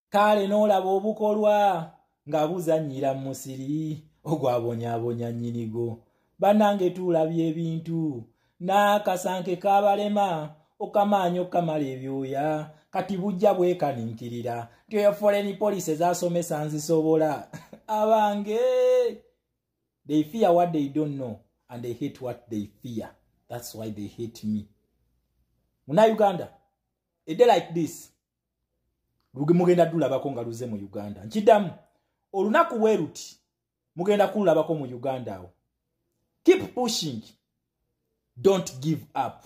kale n'olaba obukolwa nga buzannyira mu musiri ogwabonyaabonya nnyinigo. Bannange tulabye ebintu n'akasanke kabalema okamaanyi okamala ebyoya kati bujja bwekaninkirira nti oyo foreign police ezasomesa nzisobola. Abange, they fear what they don't know and they hate what they fear. That's why they hate me. Muna Uganda, a day like this, mugenda tulabako nga luze mu Uganda. Nkidamu, olunaku weruti, mugenda kulabako mu Uganda awo. Keep pushing. Don't give up.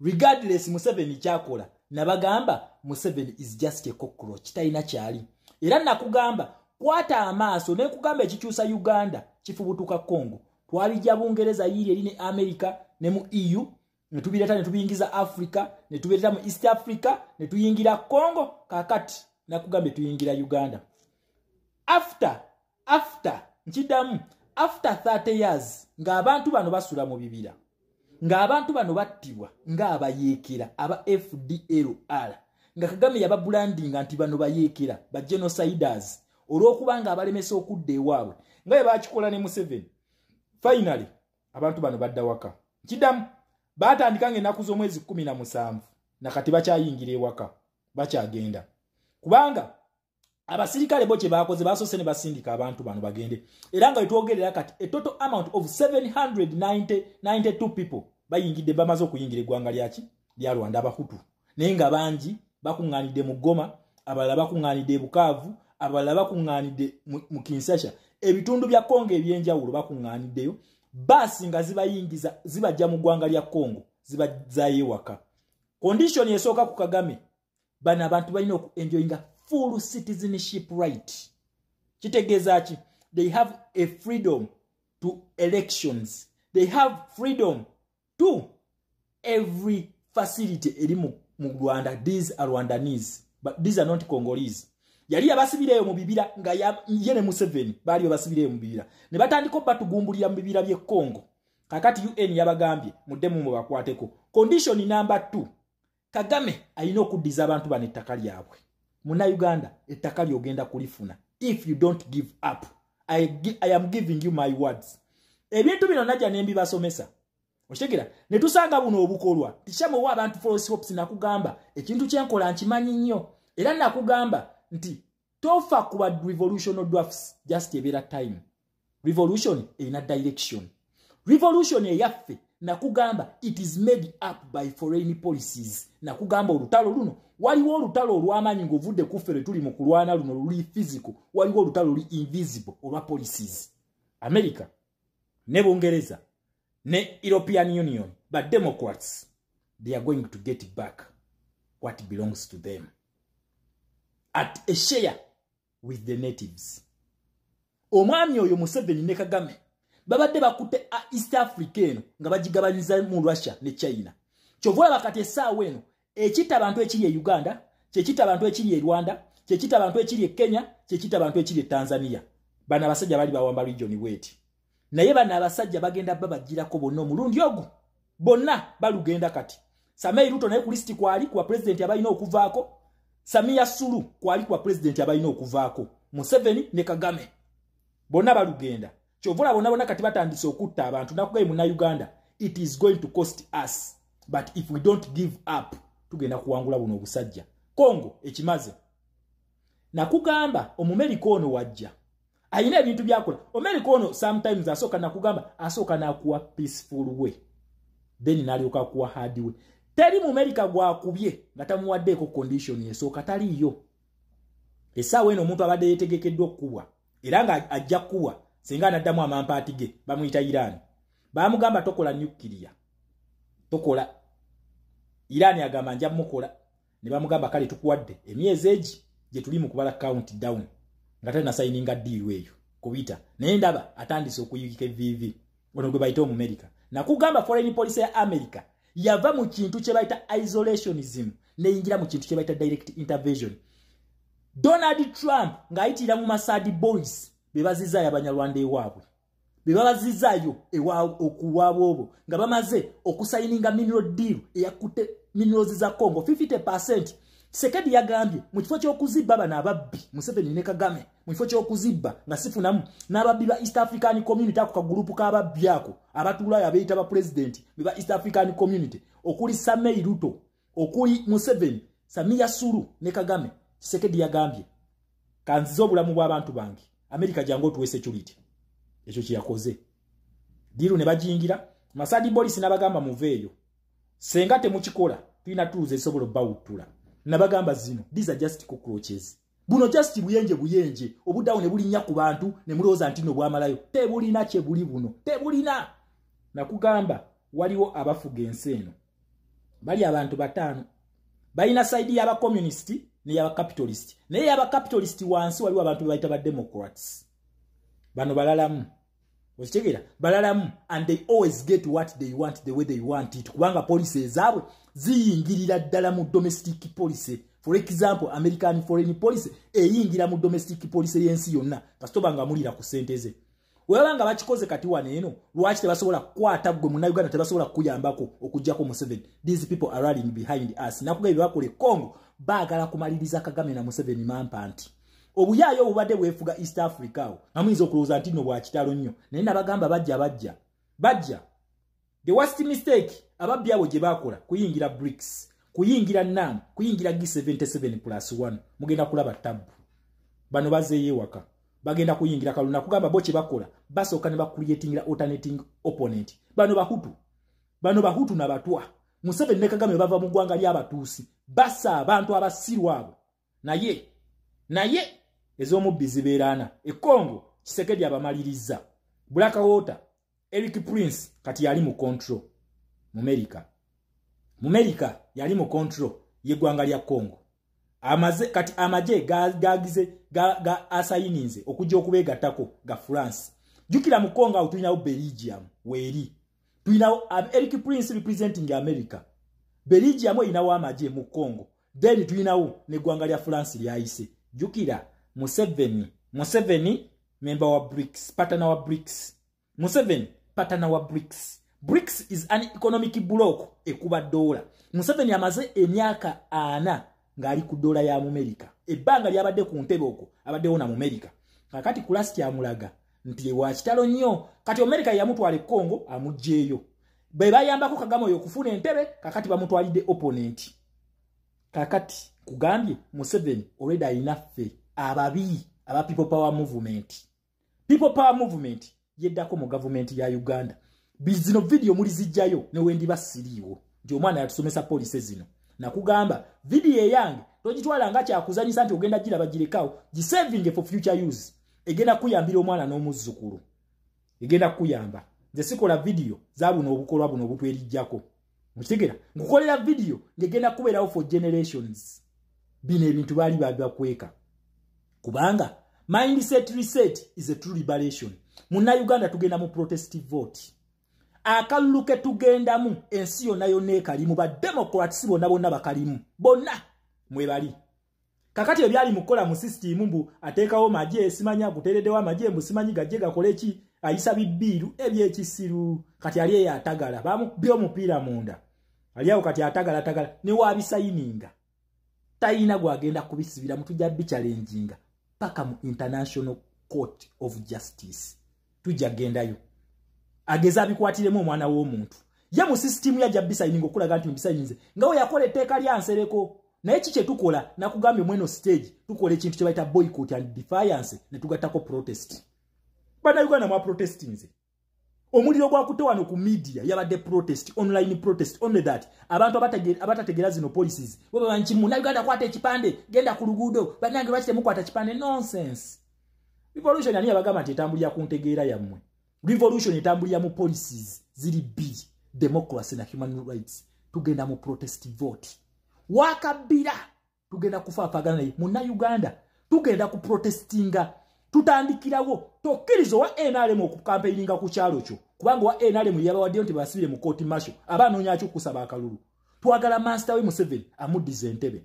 Regardless Museveni kyakola, nabagamba Museveni is just a cockroach. Talina kyali. Era nakugamba, kwata amaaso ne kugamba ekikyusa Uganda, kifubutuka Congo. Twabijja Bungereza yiri eri ne America ne mu EU, ne tubireta ne tubiyingiza Africa, ne tubireta mu East Africa, ne tuyingira Congo, kakati nakugamba tuyingira Uganda. After 30 years, nga abantu bano basula mu bibira. Nga abantu bano battibwa nga abayeekera aba FDLR. Nga Kagame yaba branding anti bano bayeekera ba genociders olw'okubanga abalemesa okudda ewaabwe. Nga bakikola ne Museveni. Finally, abantu bano badda waka. Kidamu batandika ng'ennaku z'omwezi 17 na kati bakyayingira ewaka. Bakyagenda. Kubanga abasirikale bo kye bakoze basoose ne basindika abantu bano bagende. Era nga wetwogerera kati a total amount of 792 people bayingidde bamaze okuyingira eggwanga lya Rwanda abahutu. Naye nga bangi bakuŋŋaanidde mu Goma, abalala bakuŋŋaanidde e Bukavu, abalala bakuŋŋaanidde mu Kinshasa. Ebitundu bya Kongo ebyenjawulo bakuŋŋaaniddeyo. Basi nga zibayingiza zibajja mu ggwanga lya Kongo zibazaayo ewaka. Condition esooka ku Kagame, bano abantu balina okuenjoyinga full citizenship right. Kitegeeza ki? They have a freedom to elections. They have freedom to every facility eri mu Rwanda. These are Rwandanese, but these are not Congolese. Yali abasibireyo mu bibira nga yene Museveni bali abasibireyo mu bibira. Ne batandika batugumbulira mu bibira bye Congo. Kakati UN yabagambye muddemu mu bakwateko. Condition number 2. Kagame alina okuddiza abantu bano ettaka lyabwe. Muna Uganda ettaka lyogenda kulifuna. If you don't give up, I am giving you my words. Ebintu bino najja nembi basomesa. Oshegera ne tusanga buno obukolwa. Tishamu wa abantu false hopes nakugamba ekintu kyenkola nkimanyi nnyo. Era nakugamba nti tofa kuba revolution drafts just a better time. Revolution ina direction. Revolution eyaffe nakugamba it is made up by foreign policies. Nakugamba olutalo luno waliwo olutalo olw'amaanyi ng'ovudde ku ffe tuli mu kulwana luno luli physical, waliwo olutalo luli invisible olwa policies. America ne Bungereza ne European Union, but Democrats, they are going to get back what belongs to them at a share with the natives. Omwami oyo Museveni ne Kagame babadde bakutte East Africa eno nga bagigabanyiza mu Russia ne China. Kyovula bakati essaawa eno ekita abantu ekiri e Uganda, kyekita abantu ekiri e Rwanda, kyekita abantu ekiri e Kenya, kyekita abantu ekiri e Tanzania. Bana abasajja bali bawamba region bweti. Naye bana abasajja bagenda babagirako bonna omulundi ogwo. Bonna balugenda kati. Samei Ruto naye ku listi kwali kwa president abalina okuvaako. Samia Sulu kwali kwa president abalina okuvaako. Museveni ne Kagame. Bonna balugenda. Kyovula bonna kati batandise okutta abantu nakugaye muna Uganda. It is going to cost us. But if we don't give up, tugenda kuwangula buno obusajja. Congo ekimaze. Nakugamba omumerika ono wajja. Ayina ebintu byakola. Omumerika ono sometimes asooka nakugamba asooka nakuwa peaceful way. Then nalyoka kuwa hard way. Teri mumerika gwakubye nga tamuwaddeeko condition esooka taliyo. Essaawa eno omuntu abadde yeetegekeddwa okubwa. Era nga ajja kuwa singa anaddamu amampaati ge bamuyita Iran. Bamugamba tokola nuclear. Tokola. Iran agamba nja mukola. Ne bamugamba kale tukuwadde emyezi egi gye tuli mu kubala countdown. Nga tali na signinga deal eyo kubita. Naye ndaba atandise okuyikika VV. Ono gwe bayita Omumerika. Nakugamba foreign policy ya America yava mu kintu kye bayita isolationism ne yingira mu kintu kye bayita direct intervention. Donald Trump ng'ayitira mu Masadi Boys bebazizayo abanyarwanda ewaabwe. Bebazizayo okuwaabwe obwo nga bamaze okusayininga mineral deal eyakutte minerals za Congo 50%. Sekedi yagambye mu kifo ky'okuzibba bano ababbi Museveni ne Kagame mu kifo ky'okuzibba nga sifunamu n'ababbi ba East African Community ako kagulupu k'ababbi ako abatuulayo abeeyita ba president ba East African Community okuli Samei Ruto okuli Museveni Samia Sulu ne Kagame. Sekedi yagambye kanziza obulamu bw'abantu bange America jangu otuwe security. Ekyo kiyakoze diru ne bajingira Masadi Boris n'abagamba muveeyo senga temukikola tulina tuluze esobola bawutula nabagamba zino these are just cockroaches. Buno just buyenje obudawo ne bulinya ku bantu ne mulooza ntino bwamalayo tebulina kye buli buno tebulina. Nakugamba waliwo abafuga ensi eno bali abantu batano balina side y'aba communist ne y'aba capitalist naye y'aba capitalist wansi waliwo abantu bayita ba democrats bano balalamu okitegera balalamu and they always get what they want the way they want it kubanga policy ezaabwe ziyingirira ddala mu domestic policy. For example American foreign policy eyingira mu domestic policy yensi yonna kasitoba nga mulira ku senteze webanga bakikoze kati waneeno lwaki tebasobola kukwata gwe mu Uganda tebasobola kuyambako okujjako Museveni. These people are rallying behind us. Nakugambye bakole Congo baagala kumaliriza Kagame na Museveni mampanti obuyaayo obubadde bwefuga East Africa awo amuyinza okulowooza nti nno bwa kitalo nnyo naye nabagamba bajja. The worst mistake ababbi abo gye bakola kuyingira BRICS kuyingira NAM kuyingira G77+1 mugenda kulaba tabu bano bazeeyo waka bagenda kuyingira kaluna kugamba bo kye bakola basooka ne bakuliyetingira alternating opponent bano bahutu na batwa Museveni ne Kagame bava mu ggwanga ly'abatuusi basa abantu abasiru abo naye ez'omubbi zibeerana Congo Kisekedi abamaliriza Blackwater Eric Prince kati yali mu control mu America yali mu control y'eggwanga lya Congo kati amaje gagize asayininze okujja okubeegattako ga France jukira mu Congo awo tulinawo Belgium weeri tulinawo Eric Prince representing America Belgium inawo amaje mu Congo then tulinawo n'eggwanga lya France lyayise jukira Museveni member wa BRICS partner wa BRICS Museveni partner wa BRICS. BRICS is an economic bloc ekuba dola. Museveni amaze emyaka 4 ngali ku dola ya America. Ebbanga lyabadde ku ntebe okwo abaddewo na America. Kakati kulasi amulaga nti wa kitalo nnyo kati America yamutwale Congo amujjeeyo. Be bayambako Kagame oyo kufuna entebe kakati bamutwalide opponent. Kakati kugambye Museveni already alina ffe ababi aba people power movement. People power movement yeddako mu government ya Uganda. Bizino video muri zijjayo ne wendi basiriwo. Ndio mwana yatusomesa police zino. Na kugamba video yange tojitwala nga kya kuzanyisa nti ogenda gira bagirekawo gisaving for future use. Egenda kuyambira omwana n'omuzzukulu. Egenda kuyamba. Nze sikola video zabuno obukolwa buno obutwerijjako. Mukitegera ngukolera video ngegenda kubeerawo for generations. Bino ebintu bali bakweka. Kubanga mindset reset is a true liberation. Muna Uganda tugenda mu protestive vote. Akaluke tugenda mu ensi yonna yonna ekalimu ba democrats bonna bakalimu. Bonna mwebali. Kakati ebyali mukola mu system mbu ateekawo maje simanya kuteredewa maje musimanyi gajje gakoleki ayisa bibiru ebyekisiru kati ali yatagala bamu byo mupira munda. Aliyawo kati atagala ne wabisayininga. Tayina gwagenda kubisibira mutujja bichalenjinga paka mu International Court of Justice. Tujja gendayo. Ageza bikwatiremu omwana w'omuntu. Ya mu system ya jabisayininga okulaga nti mbisayinze. Ngawo yakola etteeka lyansereko. Naye kiche tukola na kugambye mweno stage tukola ekintu kye bayita boycott and defiance ne tugattako protest. Bana Uganda mwa protestinze. Omuliro gwa kutewano ku media yabadde protest, online protest, only that. Abantu abatategera zino policies. Baba banchi mu na Uganda kwata ekipande, genda ku luguudo, banange lwaki temukwata ekipande nonsense. Revolution ani abagamba nti etambulira ku ntegeera yammwe. Revolution etambulira mu policies ziri bbiri, democracy na human rights. Tugenda mu protest vote. Wakabira tugenda kufaafagana naye mu Uganda tugenda ku protestinga tutandikirawo tokkirizo wa NRM okukampeininga ku kyalo kyo kubanga wa NRM yabawadde nti basibire mu court martial abanoonya kyo kusaba akalulu twagala master we Museveni amuddize entebe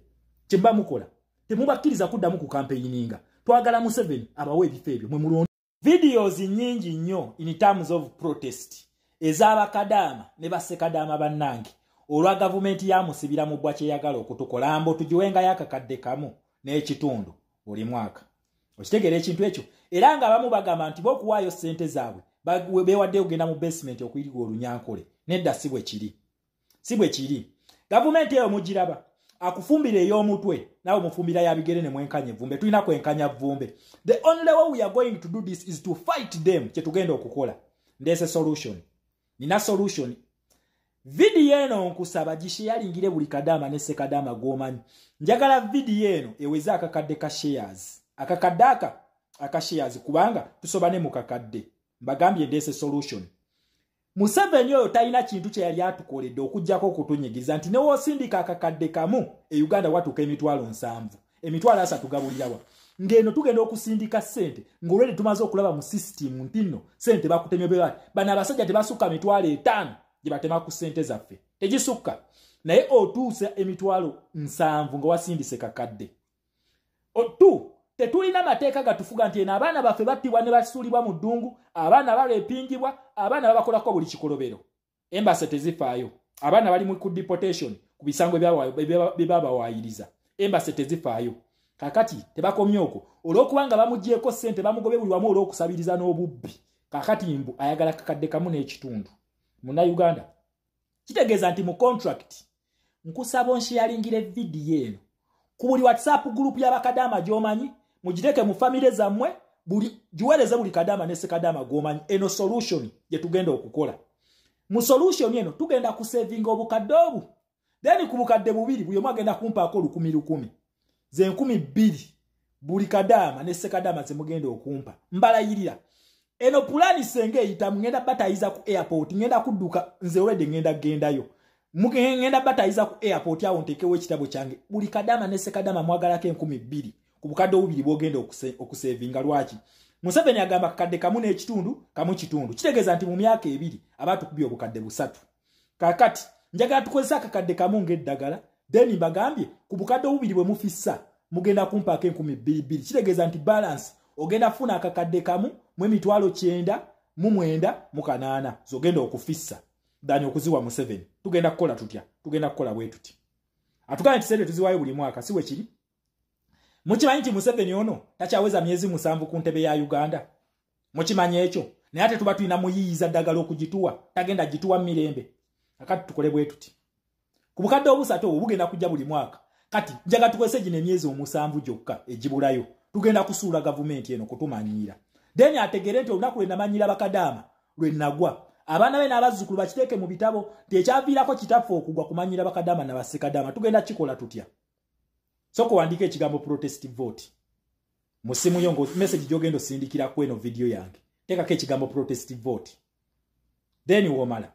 kyemba mukola temubakiriza kuddamu ku campaigninga twagala Museveni abawe ebifo ebyo mwe mulonda videos nyingi nnyo in terms of protest ezaba kadama ne basekadama bannange olwa gavumenti ya musibira mu bwa kyeyagala okutukola mbo tugiwenga yakakadde kamu n'ekitundu buli mwaka. Okitegera ekintu ekyo era nga abamu bagamba nti bokuwaayo ssente zaabwe bewadde ogenda mu basement okuyiriga olunyankole. Nedda si bwe kiri. Si bwe kiri. Gavumenti eyo mugiraba akufumbira ey'omutwe nawe mufumbira ya bigere ne mwenkanye vumbe. Tulina kwenkanya vumbe. The only way we are going to do this is to fight them. Kye tugenda okukola. Ndeese solution. Nina solution. Video eno nkusaba gishiyalingire buli kadama ne sekadama gomanyi. Njagala video eno eweza akakadde ka shares. Akakadde aka shares kubanga tusobane mu kakadde. Mbagambye ndeese solution. Museveni oyo talina kintu kye yali atukoledde okujjako okutunyigiza nti newo osindika akakadde kamu e Uganda watuuka emitwalo 7. Emitwalo 3 tugabulirawa. Ngeno tugenda okusindika sente ng'olwedi tumaze okulaba mu system nti nno sente bakutemye bana abasajja tebasukka mitwalo 5 gye batema ku sente zaffe. Tegisukka. Naye otuuse emitwalo 7 nga wasindise kakadde. Tetulina mateeka gatufuga nti eno abaana baffe battibwa ne basuulibwa mu ddungu, abaana balepingibwa, abaana babakolako buli kikolobero. Embase tezifaayo. Abaana bali mu ku deportation ku bisango bye babawaayiriza. Embase tezifaayo. Kakati tebakomye okwo. Olw'okubanga bamugyeko ssente bamugobe buli wamu olw'okusabiriza n'obubbi. Kakati mbu ayagala kakadde kamu n'ekitundu. Muna Uganda. Kitegeeza nti mu contract nkusaba onsharingire video eno. Ku buli WhatsApp group y'abakadama gy'omanyi mugireke mu family zammwe buli giwereze buli kadama ne sekadama gomanyi. Eno solution gye tugenda okukola. Mu solution eno tugenda ku saving obukadde obu. Then ku bukadde bubiri buli omu agenda kumpaako 10,000. Ze 2,000 buli kadama ne sekadama ze mugenda okumpa. Mbalayirira. Eno pulani senge eyita ngenda batayiza ku airport ngenda kudduka nze already ngenda gendayo. Ngenda batayiza ku airport awo ntekewo ekitabo kyange. Buli kadama ne sekadama mwagalako 2,000. Ku bukadde obubiri bwogenda okusevinga lwaki. Museveni agamba kakadde kamu n'ekitundu kamu kitundu. Kitegeeza nti mu myaka 2 abatukubye obukadde 3. Kakati njagala tukozesa akakadde kamu ng'eddagala. Then bagambye ku bukadde obubiri bwe mufissa mugenda kumpaako 2,000. Kitegeeza nti balance ogenda funa akakadde kamu mu emitwalo 9 mu 9 mu 8 zogenda okufissa. Dani okuziwa Museveni. Tugenda kukola tutya? Tugenda kukola bwe tuti. Atukane tisende tuziwayo buli mwaka siwe kiri. Mukimanyi nti Museveni ono takyaweza myezi 7 ku ntebe ya Uganda. Mukimanyi ekyo. Naye ate tuba tulina muyiyiza ddagala okugituwa. Tagenda gituwa mirembe. Akati tukole bwe tuti. Ku bukadde obusatu obugenda kujja buli mwaka. Kati njaga tukwese gine myezi 7 gyokka ejibulayo. Tugenda kusuula gavumenti eno kutumanyira. Then ategere nti olunaku lwe namanyira bakadama lwe nagwa. Abaana be n'abazzukulu bakiteeke mu bitabo tekyaviirako kitaffe okugwa kumanyira bakadama na basekadama. Tugenda kikola tutya? Soko wandike ekigambo protest vote. Musimu yongo message gyogendo sindikira ku eno video yange. Tekako ekigambo protest vote. Then womala.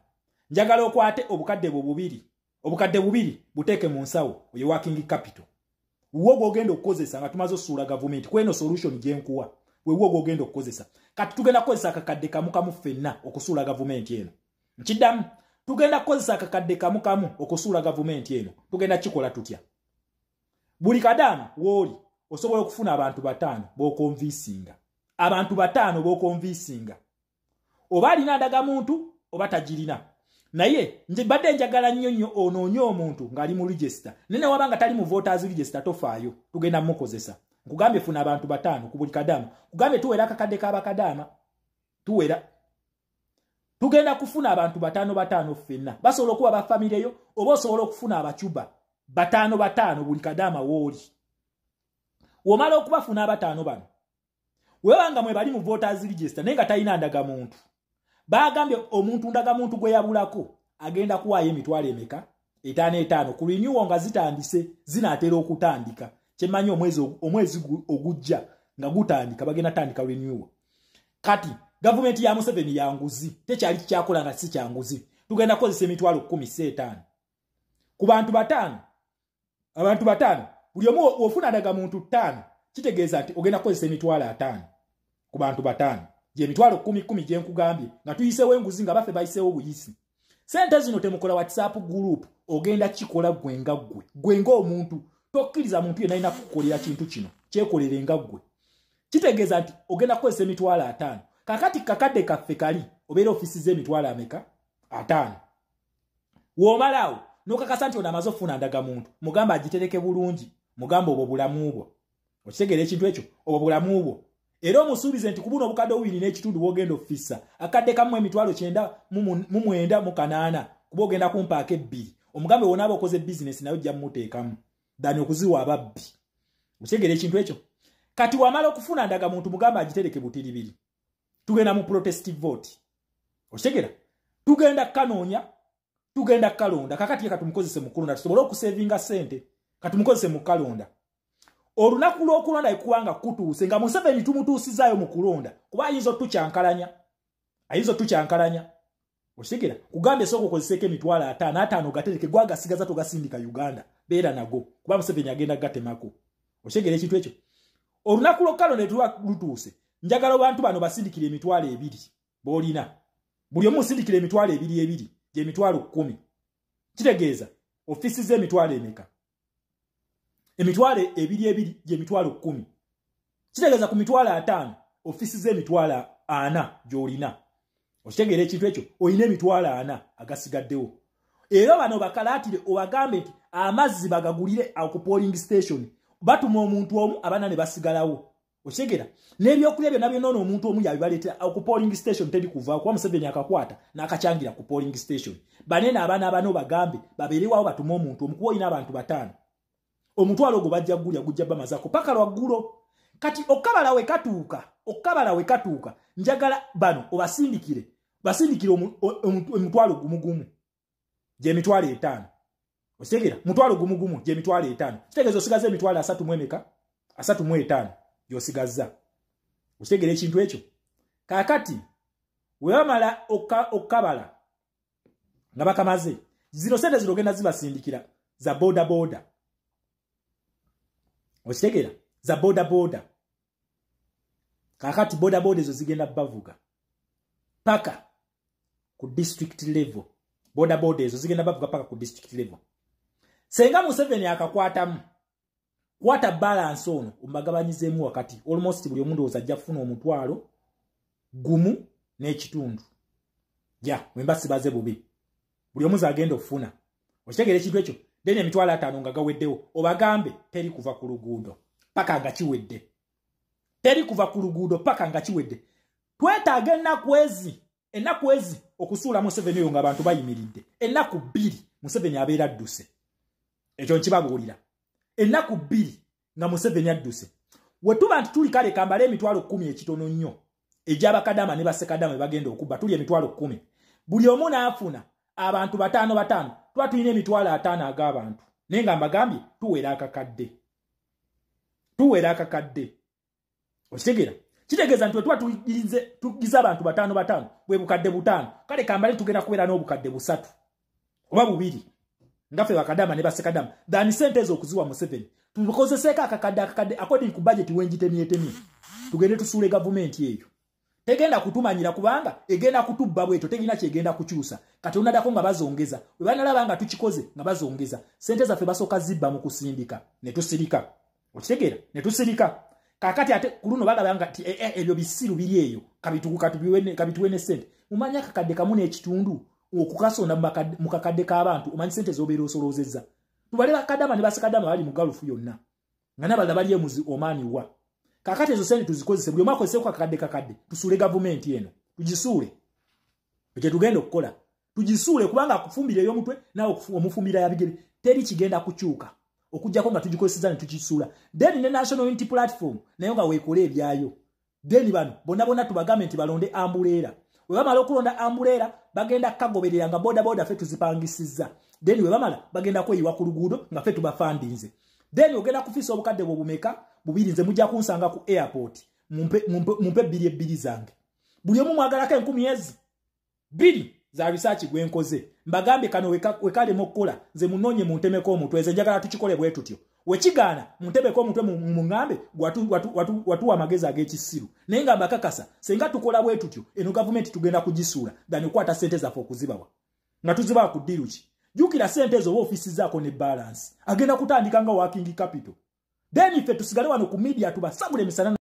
Njagala okwate obukadde bubiri. Obukadde bubiri buteeke mu nsawo oyo working capital. Wo gogendo okukozesa nga tumaze osuula government kweno solution gyenkuwa. Wewo gogendo okukozesa. Kati tugenda kukozesa akakadde kamu kamu ffenna okusuula government eno. Nkiddamu tugenda kukozesa akakadde kamu kamu okusuula government eno. Tugenda kikola tutya? Buli kadama woli osobola okufuna abantu 5 b'okonvinsinga. Abantu 5 b'okonvinsinga. Oba alina ndaga muntu oba tagirina. Naye nje badde njagala nnyo onoonyo omuntu ng'ali mu register. Nene wabanga tali mu voters register tofaayo. Tugenda mukozesa. Nkugambye funa abantu 5 ku buli kadama. Kugambye tuwera akakadde k'abakadama. Tuwera. Tugenda kufuna abantu 5 ffenna. Basobola okuba ba family yo oba osobola okufuna abacuba 5 buli kadama woli. Womala okubafuna abatano bano. Wewanga mwe bali mu voters register naye nga talina ndaga muntu. Bagambye omuntu ndaga muntu gwe yabulako agenda kuwaayo emitwalo emeka 5 ku renewal nga zitandise zinaatera okutandika. Kyemanyi omwezi ogujja nga gutandika bagenda tandika renewal. Kati government ya Museveni ya nguzi tekyali kyakola nga si kyanguzi. Tugenda kozesa emitwalo 15 ku bantu 5. Abantu 5 buli omu ofuna ndaga muntu 5 kitegeeza nti ogenda kozesa emitwalo 5 ku bantu 5. Je emitwalo 10 gye nkugambye nga tuyiseewo enguzi nga baffe bayiseewo buyisi. Sente zino temukola WhatsApp group ogenda kikola gwenga omuntu tokkiriza muntu yenna alina kukolera kintu kino kyekolere nga ggwe. Kitegeeza nti ogenda kukozesa emitwalo 5. Kakati kakadde kaffe kali obeera ofisi z'emitwalo ameka 5. Womalawo nokakasa nti ono amaze okufuna ndagamuntu mugamba agitereke bulungi mugamba obwo bulamu bwo okitegeera ekintu ekyo obwo bulamu bwo era omusuubize nti kubuno obukadde 2 n'ekitundu bwogenda ofisa akadde kamu emitwalo 9 kuba ogenda kumpaaka 2 omugambe wona aba okoze bizinesi nayo ojja mumuteekamu dani okuziwa ababbi okitegeera ekintu ekyo kati wamala okufuna ndagamuntu mugamba agitereke butiribiri tugenda mu protestive vote okitegeera tugenda kanoonya tugenda kalonda kakati katumukozese mu kulonda tusobole okusevinga sente katumukozese mu kalonda olunaku lw'okulonda ekuwanga kutuuse nga Museveni tumutuusizaayo mu kulonda kuba ayinza otucyankalanya okitegeera kugamba esooka okozeseeko emitwalo 5 gatereke gwagasigaza togasindika Uganda beera nago kuba Museveni agenda gatemako okitegeera ekintu ekyo olunaku lw'okalonda lutuuse njagala abantu bano basindikire emitwalo 2 boolina buli omu musindikire emitwalo 2 emitwalo 10 kitegeeza ofisi z'emitwalo emeka emitwalo 2 emitwalo 10 kitegeeza ku mitwalo 5 ofisi z'emitwalo 4 gy'olina okitegeera ekintu ekyo olina emitwalo 4 agasigaddewo era bano bakalaatire obagambe nti amazzi bagagulire ku polling station batuma omuntu omu abana ne basigalawo okitegeera n'ebyokulya byonna byonna omuntu omu yabibaleetera ku polling station teri kuvaako kuba Museveni akakwata n'akacyangira ku polling station banene abaana abana obagambe babeerewawo batuma omuntu omu kuba olina abantu 5 omutwalo ogwo bajja gulya gujja bamazako paka lwaggulo kati okabala we katuuka njagala bano obasindikire omutwalo gumugumu gy'emitwalo 5 okitegeera mutwalo gumugumu gy'emitwalo 5 kitegeeza osigaza emitwalo 35 gy'osigazza okitegeera ekintu ekyo kaakati webamala okabala nga bakamaze zino sente zirogenda zibasindikira za boda okitegeera za boda kaakati boda ezo zigenda bavuga paka ku district level boda ezo zigenda bavuga paka ku district level senga Museveni akakwatamu kwata balance ono umbagabanyizeemu wakati almost buli omuntu ozajja kufuna omutwalo gumu n'ekitundu wemba sibaze bubi buli omuzi agenda okufuna okitegeera ekintu ekyo then emitwalo 5 nga gaweddewo obagambe teri kuva ku luguudo paka nga kiwedde twetaaga ennaku ezi okusuula Museveni oyo ng'abantu bayimiridde ennaku 2 Museveni abeera adduse ekyo nkibabuulira ennaku 2 nga Museveni adduse wetuba nti tuli kale kambala emitwalo 10 ekitono nnyo egy'abakadama ne basekadama bagenda okubba tuli emitwalo 10 buli omu n'afuna abantu 5 tuba tulina emitwalo 5 ag'abantu naye nga mbagambye tuwera akakadde okitegeera kitegeeza nti wetuba tugize abantu 5 bwe bukadde 5 kale kambale tugenda kubeera n'obukadde 3 oba 2 ngaffe bakadama ne basekadama dani sente ezo okuziwa Museveni tukozeseeko akakadde according ku budget wenjitemyetemye tugende tusuule gavumenti eyo tegenda kutumanyira kubanga egenda kutubba bweto tegina kyegenda kukyusa kati onadako nga bazongeza bwe banalaba nga tukikoze nga bazongeza sente zaffe basooka zibba mu kusindika ne tusirika okitegeera ne tusirika kakati ate kuluno bagabanga ti ebyo bisiru biri eyo kabituwe ne sente mumanya akakadde kamu n'ekitundu okukasonda mu kakadde k'abantu omanyi sente z'obeera osoloozezza tubale bakadama ne basekadama bali mu galufu yonna nga n'abalala bali emuzi omaani wa kakati ezo sente tuzikozese buli omu akozeseeko kakadde tusuule gavumenti eno tugisuule ekyo tugenda okukola tugisuule kubanga akufumbira ey'omutwe nawe omufumbira yabigere teri kigenda kukyuka okujjako nga tugikozeseza ne tukisuula then ne National Unity Platform nayo nga weekole ebyayo then bano bonna tubagambe nti balonde ambuleera we bamala okulonda ambuleera bagenda kagoberera nga boda ffe tuzipangisizza then we bamala bagenda kweyiwa ku luguudo nga ffe tubafandinze then ogenda kufisa obukadde bwobumeka 2 nze mujja kunsanga ku airport mumpe 2 zange buli omu mwagalako 10,000 za research gwenkoze mbagambe kano wekalemu okukola nze munoonye muntemeko omutwe nze njagala tukikole bwe tutyo wekigaana muntebeko omutwe mungambe watuwa amagezi ag'ekisiru naye nga mbakakasa senga tukola bwe tutyo eno gavumenti tugenda kugisuula dani okwata sente zaffe okuzibawa nga tuzibawa ku ddiru ki jukira sente ezo oba ofisi zaako ne balance agenda kutandika nga working capital then iffe tusigale wano ku media tubasabule emisana